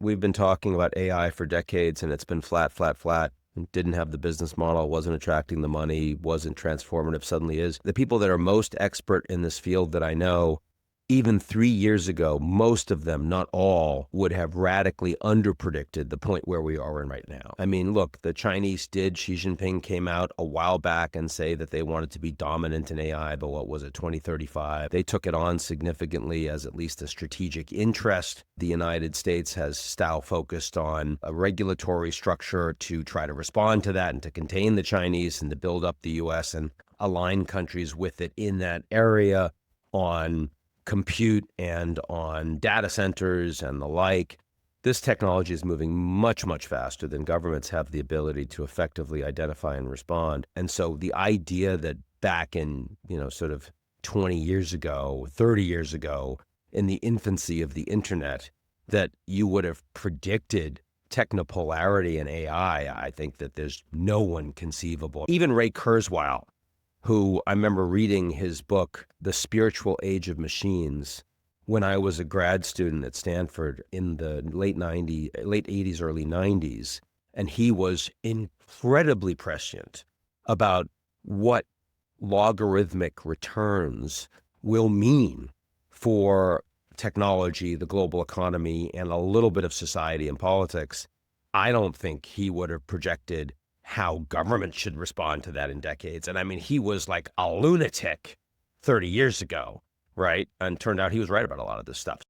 we've been talking about AI for decades and it's been flat, flat, flat. Didn't have the business model, wasn't attracting the money, wasn't transformative, suddenly is. The people that are most expert in this field that I know, even 3 years ago, most of them, not all, would have radically underpredicted the point where we are in right now. I mean, look, the Chinese did. Xi Jinping came out a while back and say that they wanted to be dominant in AI, but what was it, 2035? They took it on significantly as at least a strategic interest. The United States has now focused on a regulatory structure to try to respond to that and to contain the Chinese and to build up the U.S. and align countries with it in that area on compute and on data centers and the like. This technology is moving much, much faster than governments have the ability to effectively identify and respond. And so the idea that back in, sort of 20 years ago, 30 years ago, in the infancy of the internet, that you would have predicted technopolarity in AI, I think that there's no one conceivable. Even Ray Kurzweil, who I remember reading his book, The Spiritual Age of Machines, when I was a grad student at Stanford in the late 80s, early 90s. And he was incredibly prescient about what logarithmic returns will mean for technology, the global economy, and a little bit of society and politics. I don't think he would have projected how government should respond to that in decades. And I mean, he was like a lunatic 30 years ago, right? And turned out he was right about a lot of this stuff.